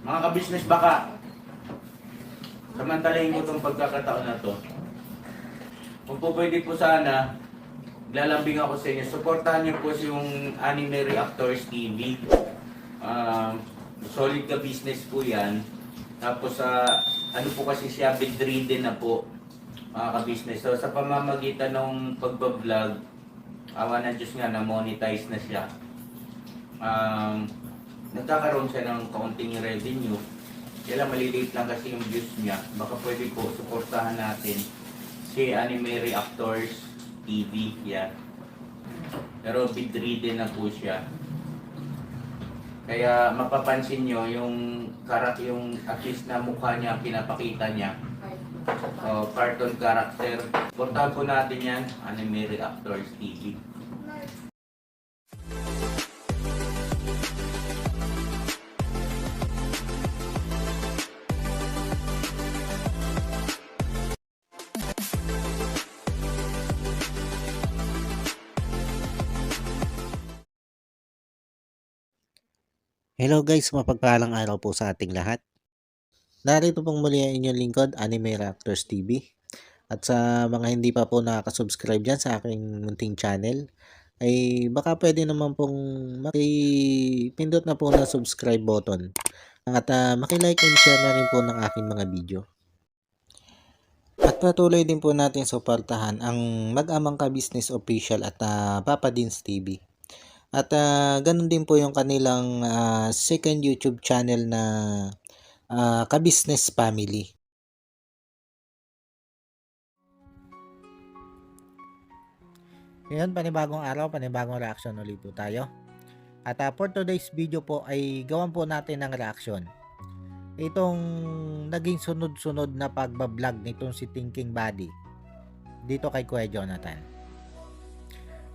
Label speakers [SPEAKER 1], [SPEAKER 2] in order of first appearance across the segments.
[SPEAKER 1] Mga ka-business baka, samantalahin ko itong pagkakataon na to. Kung po pwede po sana, lalambing ako sa inyo. Suportahan niyo po yung Anime Reactors TV. Solid ka business po yan. Tapos ano po kasi siya, bedridden na po mga ka-business. So sa pamamagitan ng pagbablog, awa ng Diyos nga na monetize na siya. Nagkakaroon siya ng kaunting revenue. Kaya maliliit lang kasi yung views niya. Baka pwede po suportahan natin si Anime Reactors TV. Yan. Pero bedridden na po siya. Kaya mapapansin nyo yung at least na mukha niya, pinapakita niya. Cartoon character. Portahan po natin yan, Anime Reactors TV.
[SPEAKER 2] Hello guys, mapagpalang araw po sa ating lahat. Narito pong muli ang inyong lingkod, Anime Reactors TV. At sa mga hindi pa po nakaka-subscribe dyan sa aking munting channel, ay baka pwede naman pong makipindot na po na subscribe button. At makilike and share na rin po ng aking mga video. At patuloy din po natin suportahan ang Mag-amang Ka-Business Official at Papa Dins TV. At ganun din po yung kanilang second YouTube channel na Ka-Business Family. Ngayon, panibagong araw, panibagong reaction ulit po tayo. At for today's video po ay gawan po natin ng reaction. Itong naging sunod-sunod na pagbablog nitong si Thinking Body dito kay Kuya Jonathan.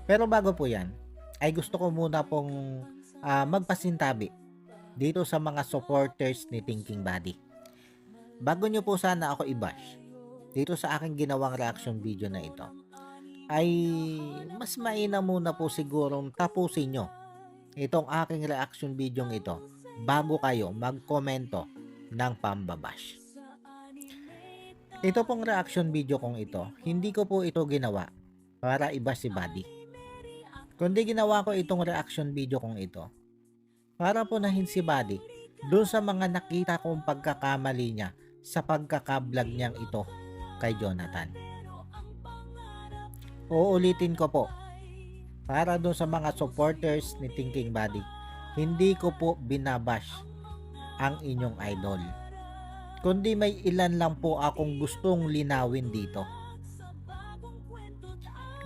[SPEAKER 2] Pero bago po yan, ay gusto ko muna pong magpasintabi dito sa mga supporters ni Thinking Body. Bago nyo po sana ako i-bash dito sa aking ginawang reaction video na ito, ay mas mainam muna po sigurong tapusin nyo itong aking reaction video ito bago kayo magkomento ng pambabash. Ito pong reaction video kong ito, hindi ko po ito ginawa para i-bash si Buddy. Kundi ginawa ko itong reaction video kong ito para punahin si Buddy doon sa mga nakita kong pagkakamali niya sa pagkakablog niyang ito kay Jonathan. Uulitin ko po, para doon sa mga supporters ni Thinking Body, hindi ko po binabash ang inyong idol. Kundi may ilan lang po akong gustong linawin dito.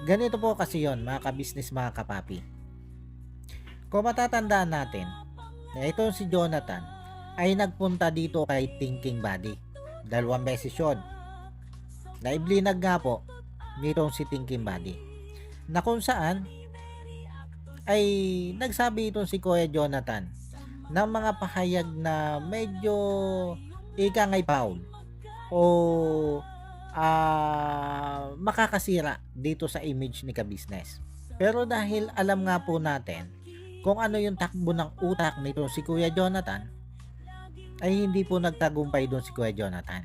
[SPEAKER 2] Ganito po kasi yon mga ka-business, mga kapapi. Kung matatandaan natin na ito si Jonathan ay nagpunta dito kay Thinking Body. 2 beses yun. Naiblinag nga po nitong si Thinking Body, na kung saan ay nagsabi itong si Kuya Jonathan ng mga pahayag na medyo ikangay foul o makakasira dito sa image ni ka-business. Pero dahil alam nga po natin kung ano yung takbo ng utak nito si Kuya Jonathan, ay hindi po nagtagumpay doon si Kuya Jonathan.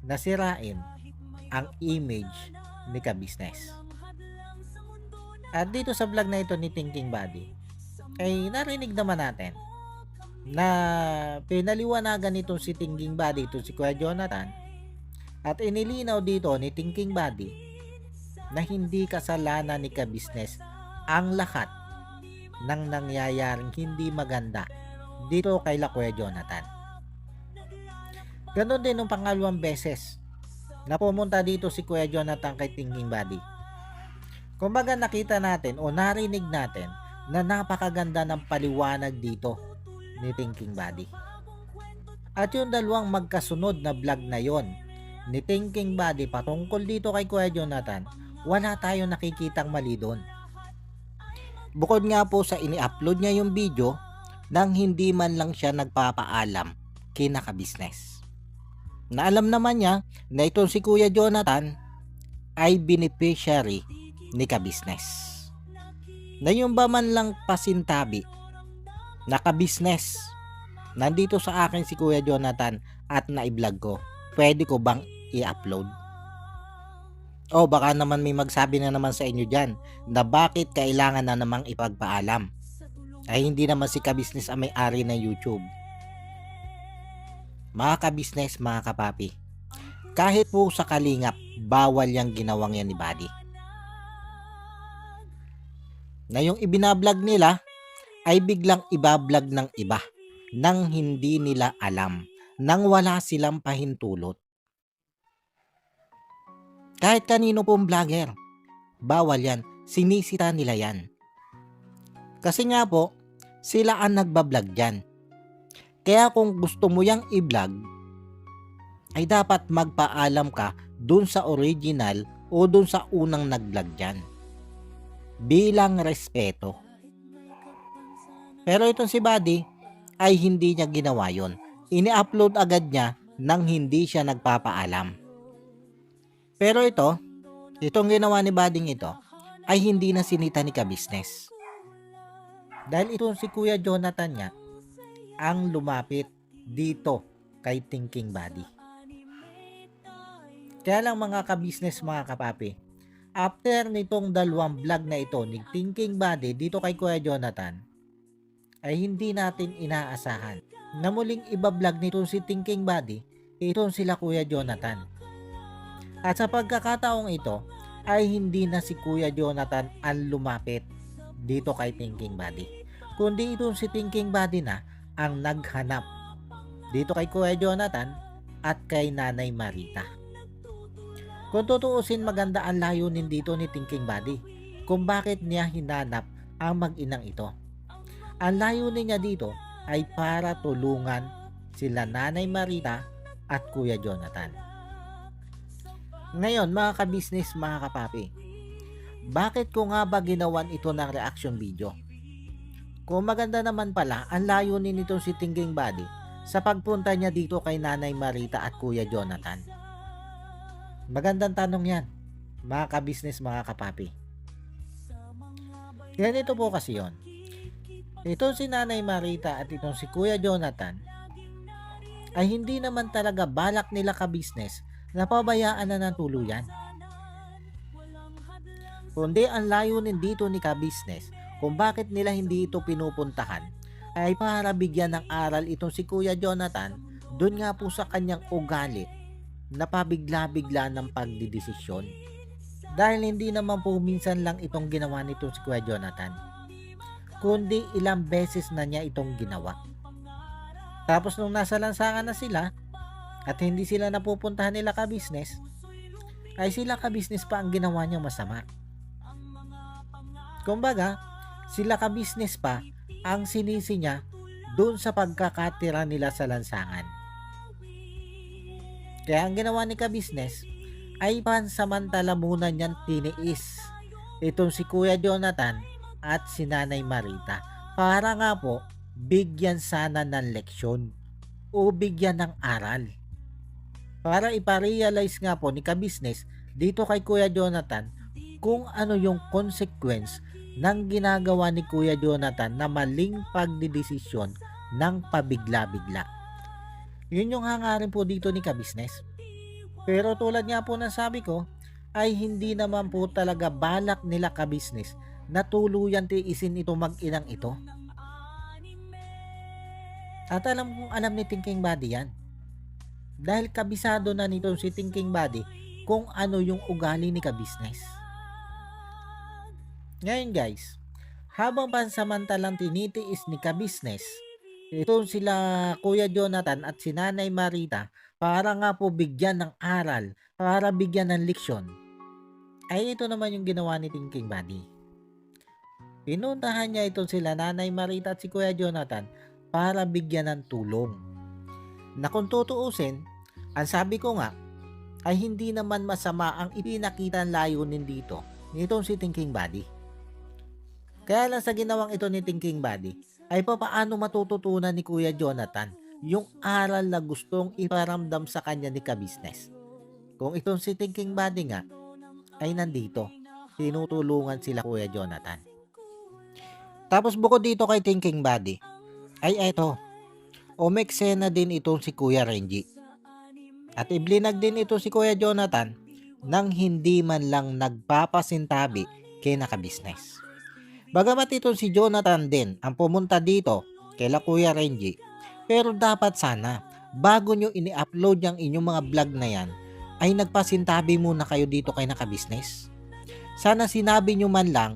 [SPEAKER 2] Nasirain ang image ni ka-business. At dito sa vlog na ito ni Thinking Body, ay narinig naman natin na pinaliwanagan nitong si Thinking Body ito si Kuya Jonathan, at inilinaw dito ni Thinking Body na hindi kasalanan ni ka-business ang lahat ng nangyayaring hindi maganda dito kay Kuya Jonathan. Ganon din nung pangalawang beses na pumunta dito si Kuya Jonathan kay Thinking Body. Kumbaga nakita natin o narinig natin na napakaganda ng paliwanag dito ni Thinking Body. At yung dalawang magkasunod na vlog na yon ni Thinking Body patungkol dito kay Kuya Jonathan, wala tayong nakikitang mali doon. Bukod nga po sa ini-upload niya yung video nang hindi man lang siya nagpapaalam kina ka-business. Na alam naman niya na itong si Kuya Jonathan ay beneficiary ni ka-business. Na yung ba man lang pasintabi na ka-business, nandito sa akin si Kuya Jonathan at na-vlog ko. Pwede ko bang i-upload? O baka naman may magsabi na naman sa inyo dyan na bakit kailangan na namang ipagpaalam. Ay hindi naman si Kabisnes ang may-ari ng YouTube. Mga kabisnes, mga kapapi, kahit po sa kalingap, bawal yung ginawang yan ni Buddy. Na yung ibinablog nila ay biglang ibablog ng iba nang hindi nila alam, nang wala silang pahintulot. Kahit kanino pong vlogger, bawal yan, sinisita nila yan. Kasi nga po, sila ang nagbablog dyan. Kaya kung gusto mo yang i-vlog, ay dapat magpaalam ka dun sa original o dun sa unang nag-vlog dyan. Bilang respeto. Pero itong si Buddy ay hindi niya ginawa yon. Ini-upload agad niya nang hindi siya nagpapaalam. Pero itong ginawa ni Buddy ito ay hindi na sinita ni Kabisnes. Dahil itong si Kuya Jonathan niya ang lumapit dito kay Thinking Buddy. Kaya lang mga kabisnes, mga kapapi, after nitong dalawang vlog na ito ni Thinking Buddy dito kay Kuya Jonathan, ay hindi natin inaasahan na muling iba-vlog nitong si Thinking Buddy itong sila Kuya Jonathan. At sa pagkakataong ito ay hindi na si Kuya Jonathan ang lumapit dito kay Thinking Buddy, kundi itong si Thinking Buddy na ang naghanap dito kay Kuya Jonathan at kay Nanay Marita. Kung tutuusin, maganda ang layunin dito ni Thinking Buddy kung bakit niya hinanap ang mag-inang ito. Ang layunin niya dito ay para tulungan sila Nanay Marita at Kuya Jonathan. Ngayon mga kabisnes, mga kapapi, bakit ko nga ba ginawan ito ng reaction video? Kung maganda naman pala ang layunin nitong si Thinking Buddy sa pagpunta niya dito kay Nanay Marita at Kuya Jonathan. Magandang tanong yan, mga kabisnes, mga kapapi. Ganito po kasi yon. Itong si Nanay Marita at itong si Kuya Jonathan ay hindi naman talaga balak nila kabisnes na pabayaan na ng tuluyan. Kundi ang layunin dito ni kabisnes kung bakit nila hindi ito pinupuntahan ay para bigyan ng aral itong si Kuya Jonathan dun nga po sa kanyang ugali na pabigla-bigla ng pagdidesisyon. Dahil hindi naman po minsan lang itong ginawa nitong si Kuya Jonathan, kundi ilang beses na niya itong ginawa. Tapos nung nasa lansangan na sila at hindi sila napupuntahan nila ka-business, ay sila ka-business pa ang ginawa niya masama. Kumbaga, sila ka-business pa ang sinisi niya doon sa pagkakatira nila sa lansangan. Kaya ang ginawa ni ka-business ay pansamantala muna niyang tiniis itong si Kuya Jonathan at si Nanay Marita para nga po bigyan sana ng leksyon o bigyan ng aral. Para iparealize nga po ni ka-business dito kay Kuya Jonathan kung ano yung consequence ng ginagawa ni Kuya Jonathan na maling pagdidesisyon ng pabigla-bigla. Yun yung hangarin po dito ni ka-business. Pero tulad nga po ng sabi ko, ay hindi naman po talaga balak nila ka-business na tuluyan tiisin ito mag-inang ito. At alam ni Thinking Buddy yan. Dahil kabisado na nito si Thinking Buddy kung ano yung ugali ni ka-business. Ngayon guys, habang pansamantalang tinitiis ni ka-business itong sila Kuya Jonathan at si Nanay Marita para nga po bigyan ng aral, para bigyan ng leksyon, ay ito naman yung ginawa ni Thinking Buddy. Pinuntahan niya itong sila Nanay Marita at si Kuya Jonathan para bigyan ng tulong. Na kung tutuusin, ang sabi ko nga ay hindi naman masama ang ipinakitang layunin dito nitong si Thinking Buddy. Kaya lang sa ginawang ito ni Thinking Buddy ay paano matututunan ni Kuya Jonathan yung aral na gustong iparamdam sa kanya ni ka-business. Kung itong si Thinking Buddy nga ay nandito, tinutulungan sila Kuya Jonathan. Tapos bukod dito kay Thinking Buddy ay eto, umeksena din itong si Kuya Renji. At iblinag din ito si Kuya Jonathan nang hindi man lang nagpapasintabi kay naka-business. Bagamat itong si Jonathan din ang pumunta dito kay Kuya Renji, pero dapat sana bago nyo ini-upload yung inyong mga vlog na yan ay nagpasintabi muna kayo dito kay naka-business. Sana sinabi nyo man lang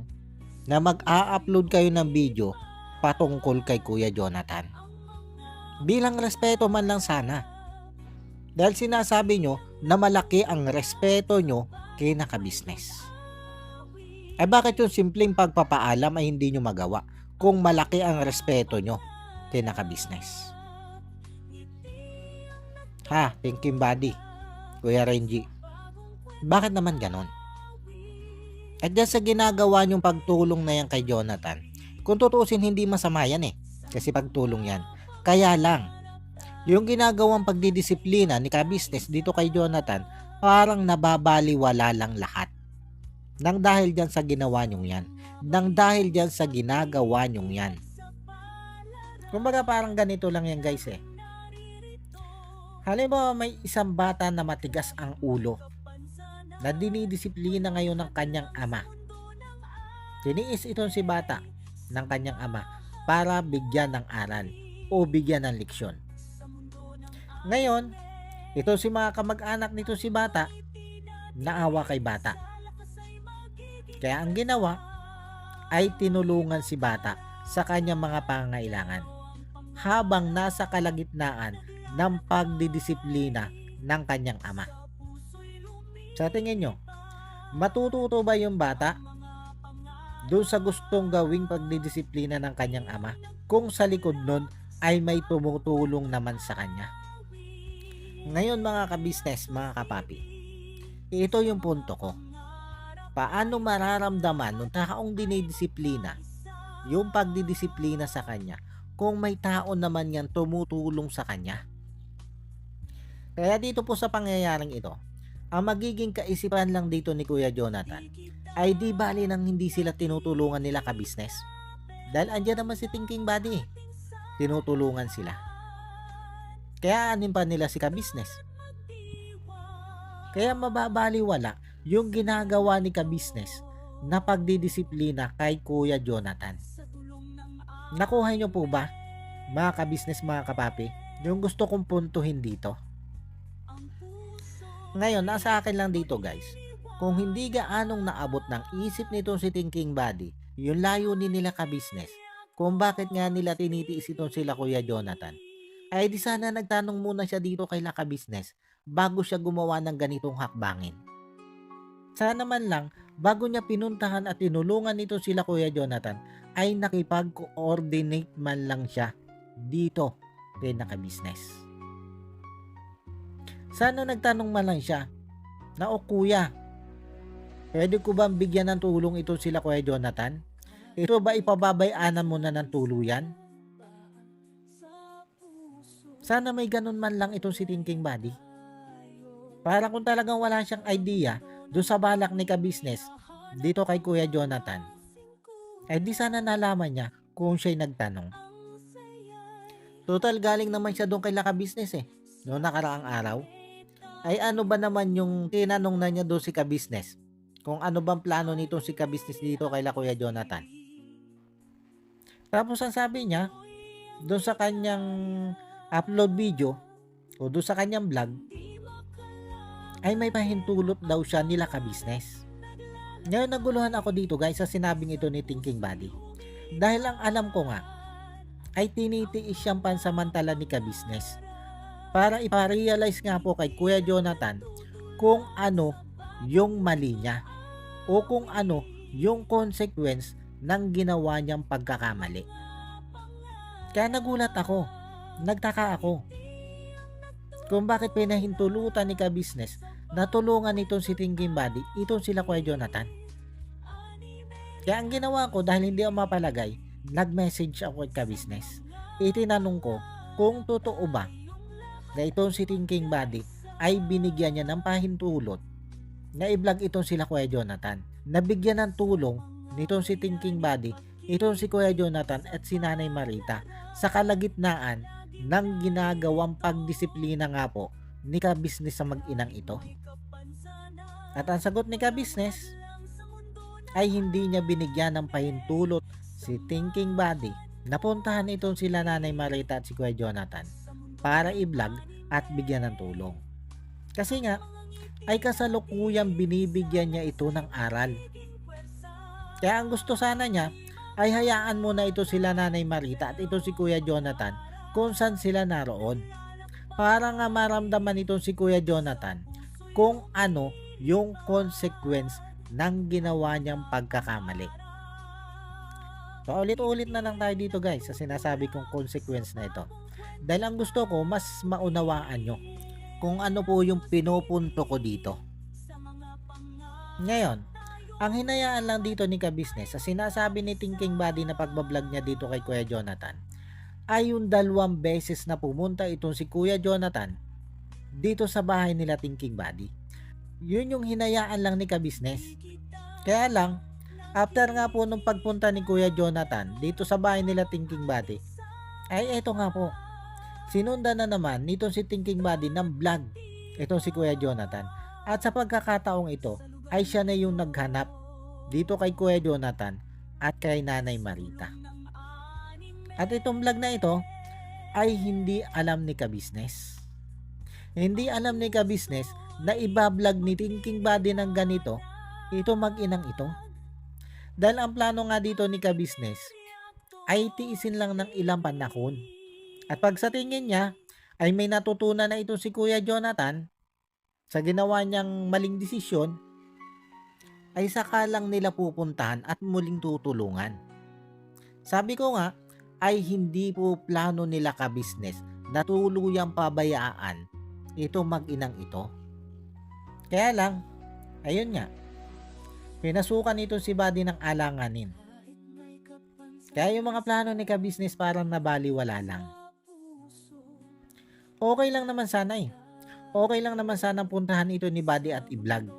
[SPEAKER 2] na mag-a-upload kayo ng video patungkol kay Kuya Jonathan. Bilang respeto man lang sana. Dahil sinasabi nyo na malaki ang respeto nyo kay naka-business. Ay bakit yung simpleng pagpapaalam ay hindi nyo magawa kung malaki ang respeto nyo kay naka-business? Ha, thinking body, Kuya Renji. Bakit naman ganon? At dyan sa ginagawa nyong pagtulong na yan kay Jonathan, kung tutuusin hindi masama yan kasi pagtulong yan. Kaya lang, yung ginagawang pagdidisiplina ni ka-business dito kay Jonathan, parang nababaliwala lang lahat. Nang dahil dyan sa ginawa nyong yan. Nang dahil dyan sa ginagawa nyong yan. Kumbaga parang ganito lang yan guys Halimbawa may isang bata na matigas ang ulo na dinidisiplina ngayon ng kanyang ama. Tiniis itong si bata ng kanyang ama para bigyan ng aral o bigyan ng leksyon. Ngayon, ito si mga kamag-anak nito si bata, naawa kay bata. Kaya ang ginawa ay tinulungan si bata sa kanyang mga pangangailangan habang nasa kalagitnaan ng pagdidisiplina ng kanyang ama. Sa tingin nyo, matututo ba yung bata doon sa gustong gawing pagdidisiplina ng kanyang ama kung sa likod nun ay may tumutulong naman sa kanya? Ngayon mga ka-business, mga kapapi, ito yung punto ko. Paano mararamdaman ng taong dinidisiplina yung pagdidisiplina sa kanya kung may tao naman yan tumutulong sa kanya? Kaya dito po sa pangyayaring ito, ang magiging kaisipan lang dito ni Kuya Jonathan ay di bali nang hindi sila tinutulungan nila ka-business. Dahil andyan naman si Thinking Buddy, tinutulungan sila. Kaya anin pa nila si ka-business. Kaya mababaliwala yung ginagawa ni ka-business na pagdidisiplina kay Kuya Jonathan. Nakuha nyo po ba, mga ka-business, mga kapapi, yung gusto kong puntuhin dito? Ngayon, nasa akin lang dito guys, kung hindi gaanong naabot ng isip nitong si Thinking Buddy, yung layunin nila ka-business, kung bakit nga nila tinitiis itong sila Kuya Jonathan, ay di sana nagtanong muna siya dito kay ka-business bago siya gumawa ng ganitong hakbangin. Sana man lang, bago niya pinuntahan at tinulungan nito sila Kuya Jonathan, ay nakipag-coordinate man lang siya dito kay naka-business. Sana nagtanong man lang siya na, o kuya, pwede ko bang bigyan ng tulong ito sila Kuya Jonathan? Ito ba ipababayaanan mo na ng tuluyan? Sana may ganun man lang itong si Thinking Buddy. Para kung talagang wala siyang idea doon sa balak ni ka-business dito kay Kuya Jonathan, ay di sana nalaman niya kung siya'y nagtanong. Total galing naman siya doon kay ka-business noong nakaraang araw. Ay ano ba naman yung tinanong na niya doon si ka-business? Kung ano bang plano nitong si ka-business dito kay Kuya Jonathan. Tapos ang sabi niya doon sa kanyang upload video o doon sa kanyang vlog ay may pahintulot daw siya nila ka-business. Ngayon naguluhan ako dito guys sa sinabing ito ni Thinking Buddy. Dahil ang alam ko nga ay tinitiis siyang pansamantala ni ka-business para iparealize nga po kay Kuya Jonathan kung ano yung mali niya o kung ano yung consequence ng ginawa niyang pagkakamali. Kaya nagulat ako, nagtaka ako kung bakit pinahintulutan ni ka-business na tulungan itong si Thinking Buddy, itong sila Kuya Jonathan. Kaya ang ginawa ko, dahil hindi ako mapalagay, nag-message ako kay ka-business. Itinanong ko kung totoo ba na itong si Thinking Buddy ay binigyan niya ng pahintulot na i-vlog itong sila Kuya Jonathan. Nabigyan ng tulong nitong si Thinking Buddy, itong si Kuya Jonathan at si Nanay Marita sa kalagitnaan ng ginagawang pagdisiplina nga po ni ka-business sa mag-inang ito. At ang sagot ni ka-business ay hindi niya binigyan ng pahintulot si Thinking Buddy na puntahan itong sila Nanay Marita at si Kuya Jonathan para i-vlog at bigyan ng tulong. Kasi nga, ay kasalukuyang binibigyan niya ito ng aral. Kaya ang gusto sana niya ay hayaan muna ito sila Nanay Marita at ito si Kuya Jonathan kung saan sila naroon. Para nga maramdaman itong si Kuya Jonathan kung ano yung consequence ng ginawa niyang pagkakamali. Paulit-ulit na lang tayo dito guys sa sinasabi kong consequence na ito. Dahil ang gusto ko mas maunawaan nyo kung ano po yung pinupunto ko dito. Ngayon, ang hinayaan lang dito ni ka-business sa sinasabi ni Thinking Buddy na pagbablog niya dito kay Kuya Jonathan ay yung 2 beses na pumunta itong si Kuya Jonathan dito sa bahay nila Thinking Buddy. Yun yung hinayaan lang ni ka-business. Kaya lang, after nga po nung pagpunta ni Kuya Jonathan dito sa bahay nila Thinking Buddy, ay eto nga po, sinundan na naman nitong si Thinking Buddy ng vlog itong si Kuya Jonathan. At sa pagkakataong ito, ay siya na yung naghanap dito kay Kuya Jonathan at kay Nanay Marita. At itong vlog na ito ay hindi alam ni ka-business. Hindi alam ni ka-business na ibablog ni Thinking Buddy ng ganito ito mag-inang ito. Dahil ang plano nga dito ni ka-business ay tiisin lang ng ilang panahon. At pag sa tingin niya ay may natutunan na ito si Kuya Jonathan sa ginawa niyang maling desisyon, ay saka lang nila pupuntahan at muling tutulungan. Sabi ko nga, ay hindi po plano nila ka-business na tuluyang pabayaan ito mag-inang ito. Kaya lang, ayun nga, pinasukan ito si Buddy ng alanganin. Kaya yung mga plano ni ka-business parang nabaliwala lang. Okay lang naman sana eh. Okay lang naman sana puntahan ito ni Buddy at i-vlog.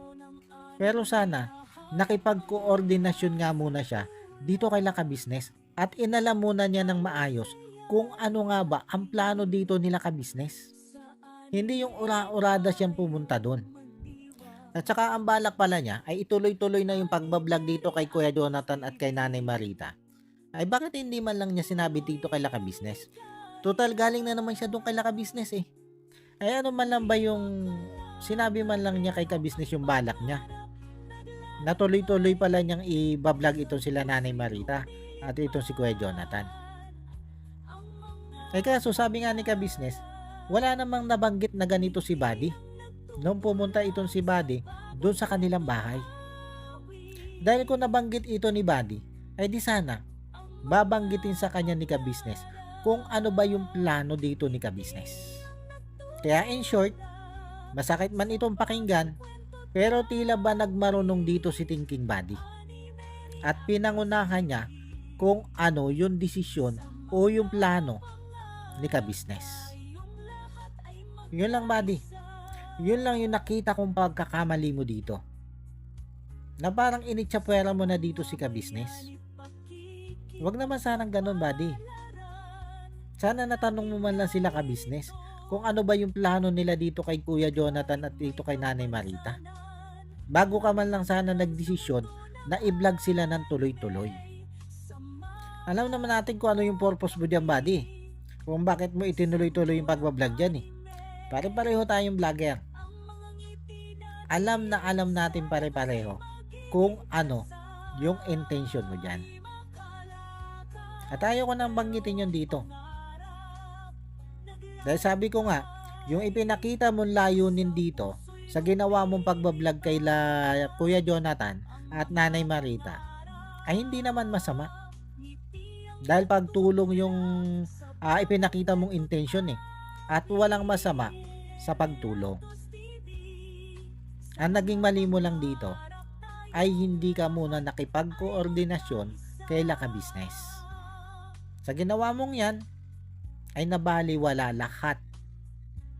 [SPEAKER 2] Pero sana, nakipag-koordinasyon nga muna siya dito kay ka-business at inalam muna niya ng maayos kung ano nga ba ang plano dito nila ka-business. Hindi yung ura-urada siyang pumunta doon. At saka ang balak pala niya ay ituloy-tuloy na yung pagbablog dito kay Kuya Jonathan at kay Nanay Marita. Ay bakit hindi man lang niya sinabi dito kay ka-business? Total galing na naman siya doon kay ka-business eh. Ay ano man lang ba yung sinabi man lang niya kay ka-business yung balak niya? Natuloy-tuloy pala niyang i-vlog ito sila Nanay Marita at ito si Kuya Jonathan. Eh kaso sabi nga ni ka-business, wala namang nabanggit na ganito si Buddy nung pumunta itong si Buddy doon sa kanilang bahay. Dahil kung nabanggit ito ni Buddy, ay di sana babanggitin sa kanya ni ka-business kung ano ba yung plano dito ni ka-business. Kaya in short, masakit man itong pakinggan, pero tila ba nagmarunong dito si Thinking Buddy at pinangunahan niya kung ano yung desisyon o yung plano ni ka-business. Yun lang Buddy. Yun lang yung nakita kong pagkakamali mo dito. Na parang initsapwera mo na dito si ka-business. Huwag naman sanang ganun Buddy. Sana natanong mo man lang sila ka-business kung ano ba yung plano nila dito kay Kuya Jonathan at dito kay Nanay Marita. Bago ka man lang sana nagdesisyon na i-vlog sila ng tuloy-tuloy. Alam naman natin kung ano yung purpose mo dyan Buddy. Kung bakit mo itinuloy-tuloy yung pagbablog dyan eh. Pare-pareho tayong vlogger. Alam na alam natin pare-pareho kung ano yung intention mo dyan. At ayaw ko nang banggitin yun dito. Dahil sabi ko nga, yung ipinakita mong layunin dito sa ginawa mong pagbablog kay Kuya Jonathan at Nanay Marita ay hindi naman masama. Dahil pagtulong yung ipinakita mong intention eh. At walang masama sa pagtulong. Ang naging mali mo lang dito ay hindi ka muna nakipag-koordinasyon kay ka-business. Sa ginawa mong yan ay nabaliwala lahat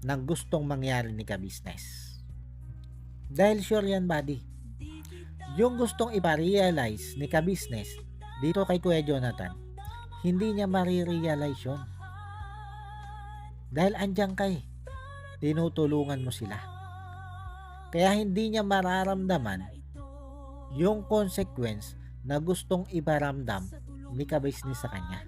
[SPEAKER 2] ng gustong mangyari ni ka-business. Dahil sure yan Buddy, yung gustong iparealize ni ka-business dito kay Kuya Jonathan, hindi niya marirealize yun. Dahil andyan kay, tinutulungan mo sila. Kaya hindi niya mararamdaman yung consequence na gustong iparamdam ni ka-business sa kanya.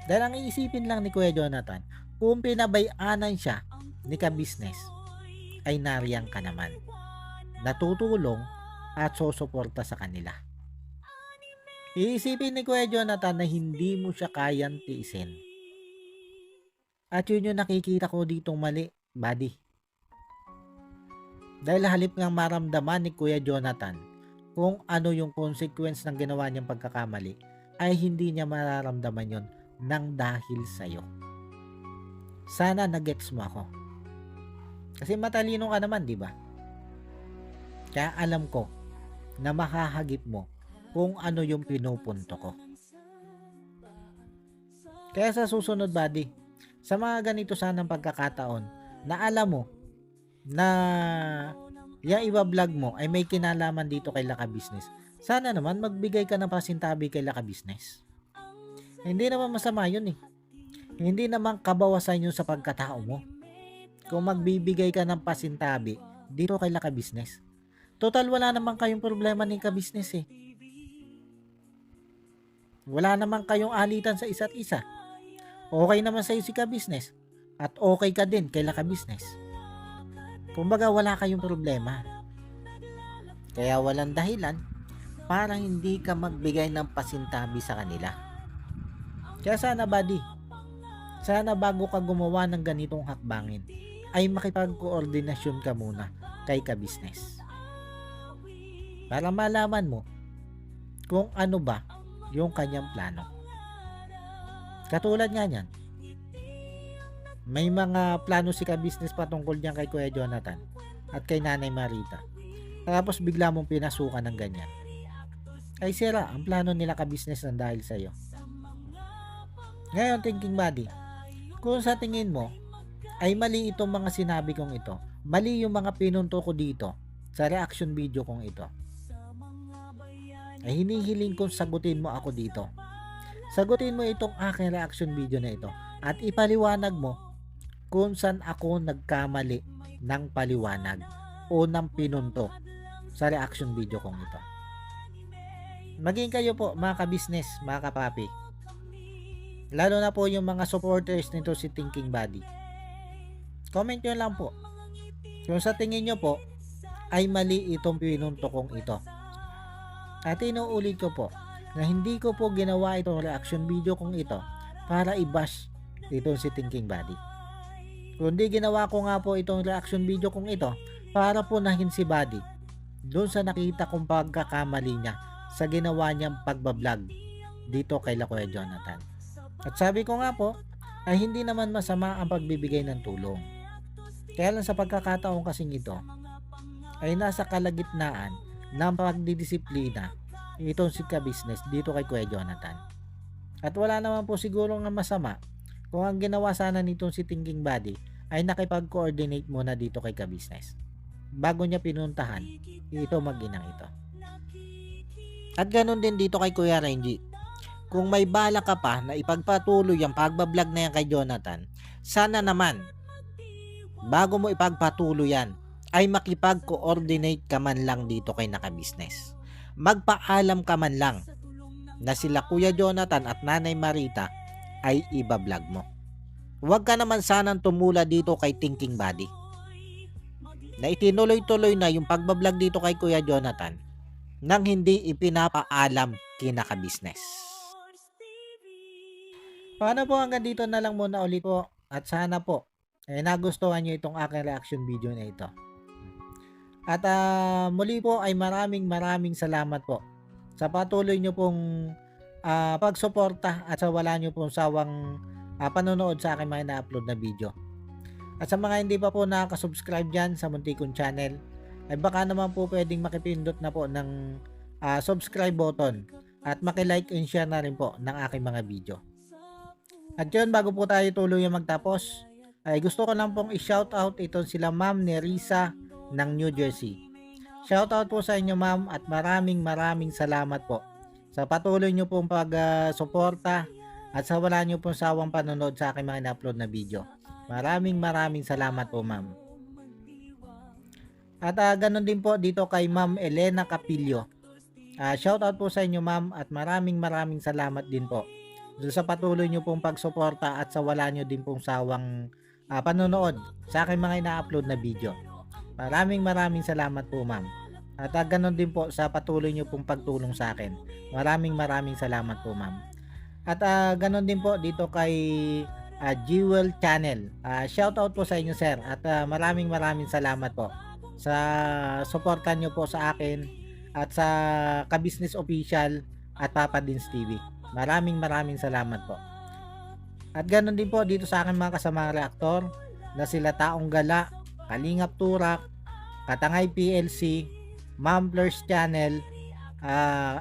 [SPEAKER 2] Dahil ang iisipin lang ni Kuya Jonathan, kung pinabayanan siya ni ka-business, ay nariyang ka naman, natutulong at susuporta sa kanila. Iisipin ni Kuya Jonathan na hindi mo siya kayang tiisin. At yun yung nakikita ko ditong mali, buddy. Dahil halip ngang maramdaman ni Kuya Jonathan kung ano yung consequence ng ginawa niyang pagkakamali, ay hindi niya mararamdaman yon nang dahil sa'yo. Sana nagets mo ako. Kasi matalino ka naman, di ba? Kaya alam ko na makahagip mo kung ano yung pinupunto ko. Kaya sa susunod, buddy, sa mga ganito sanang pagkakataon na alam mo na yung iba-vlog mo ay may kinalaman dito kay Laka Business, sana naman magbigay ka ng pasintabi kay Laka Business. Hindi naman masama yun eh. Hindi naman kabawasan yun sa pagkatao mo. Kung magbibigay ka ng pasintabi dito kay Laka Business. Total wala naman kayong problema ni ka-business eh. Wala naman kayong alitan sa isa't isa. Okay naman sa'yo si ka-business. At okay ka din kay Laka Business. Kumbaga wala kayong problema. Kaya walang dahilan para hindi ka magbigay ng pasintabi sa kanila. Kaya sana buddy, sana bago ka gumawa ng ganitong hakbangin, ay makipag-koordinasyon ka muna kay ka-business. Para malaman mo kung ano ba yung kanyang plano. Katulad nga niyan, may mga plano si ka-business patungkol niyan kay Kuya Jonathan at kay Nanay Marita. Tapos bigla mong pinasukan ng ganyan. Ay sira, ang plano nila ka-business ng dahil sa'yo. Ngayon, thinking buddy, kung sa tingin mo ay mali itong mga sinabi kong ito, mali yung mga pinunto ko dito sa reaction video kong ito, ay hinihiling kong sagutin mo ako dito. Sagutin mo itong aking reaction video na ito at ipaliwanag mo kung saan ako nagkamali ng paliwanag o ng pinunto sa reaction video kong ito. Maging kayo po mga ka-business, mga kapapi, lalo na po yung mga supporters nito si Thinking Buddy. Comment nyo lang po kung sa tingin nyo po ay mali itong pinunto kong ito. At inuulit ko po na hindi ko po ginawa itong reaction video kong ito para i-bash itong si Thinking Buddy. Kundi ginawa ko nga po itong reaction video kong ito para punahin si Buddy doon sa nakita kong pagkakamali niya sa ginawa niyang pagbablog dito kay Kuya Jonathan. At sabi ko nga po, ay hindi naman masama ang pagbibigay ng tulong. Kaya lang sa pagkakataon kasing ito, ay nasa kalagitnaan ng pagdidisiplina itong si ka-business dito kay Kuya Jonathan. At wala naman po siguro nga masama kung ang ginawa sana nitong si Thinking Buddy ay nakipag-coordinate muna dito kay ka-business bago niya pinuntahan ito mag-inang ito. At ganun din dito kay Kuya Renji. Kung may bala ka pa na ipagpatuloy ang pagbablog na yan kay Jonathan, sana naman bago mo ipagpatuloy yan ay makipag-coordinate ka man lang dito kay Naka-Business. Magpaalam ka man lang na sila Kuya Jonathan at Nanay Marita ay ibablog mo. Huwag ka naman sanang tumula dito kay Thinking Buddy na itinuloy-tuloy na yung pagbablog dito kay Kuya Jonathan nang hindi ipinapaalam kina ka-business. Paano po, hanggang dito na lang muna ulit po at sana po nagustuhan nyo itong aking reaction video na ito. At muli po ay maraming salamat po sa patuloy nyo pong pagsuporta at sa wala nyo pong sawang panonood sa aking mga na-upload na video. At sa mga hindi pa po nakaka-subscribe dyan sa munti kong channel, ay baka naman po pwedeng makipindot na po ng subscribe button at makilike and share na rin po ng aking mga video. At yun, bago po tayo tuloy magtapos, ay gusto ko lang pong i-shoutout itong sila Ma'am Nerissa ng New Jersey. Shoutout po sa inyo ma'am at maraming salamat po sa patuloy nyo pong pag-suporta at sa wala nyo pong sawang panonood sa aking mga in-upload na video. Maraming salamat po, ma'am. At ganun din po dito kay Ma'am Elena Capillo. Shoutout po sa inyo, ma'am, at maraming salamat din po doon sa patuloy nyo pong pagsuporta at sa wala nyo din pong sawang panonood sa aking mga ina-upload na video. Maraming salamat po, ma'am. At ganun din po sa patuloy nyo pong pagtulong sa akin. Maraming salamat po, ma'am. At ganun din po dito kay Jewel Channel. Shoutout po sa inyo, sir. At maraming salamat po sa suporta nyo po sa akin at sa Ka-Business Official at Papa Dins TV. Maraming salamat po. At ganun din po dito sa akin mga kasamang reaktor na sila Taong Gala, Kalingap Turak, Katangay PLC, Mamplers Channel,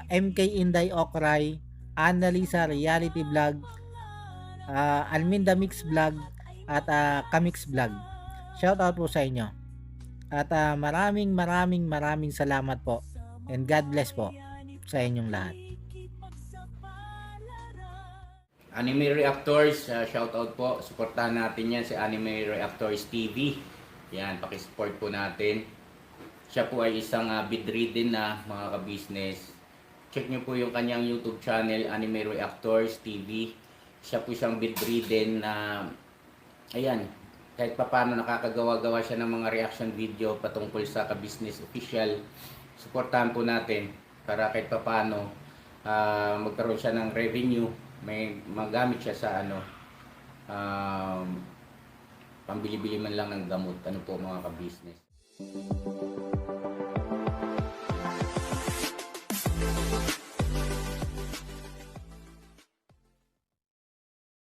[SPEAKER 2] MK Inday Okray, Annalisa Reality Vlog, Alminda Mix Vlog, at Kamix Vlog. Shoutout po sa inyo. At maraming salamat po. And God bless po sa inyong lahat.
[SPEAKER 1] Anime Reactors, shoutout po. Suportahan natin yan si Anime Reactors TV. Yan, pakisupport po natin. Siya po ay isang bedridden na mga ka-business. Check nyo po yung kanyang YouTube channel, Anime Reactors TV. Siya po isang bedridden na, ayan, kahit papano nakakagawa-gawa siya ng mga reaction video patungkol sa Ka-Business Official. Suportahan po natin para kahit papano magkaroon siya ng revenue, may magamit siya sa pambili-bili man lang ng gamot, ano po mga ka-business.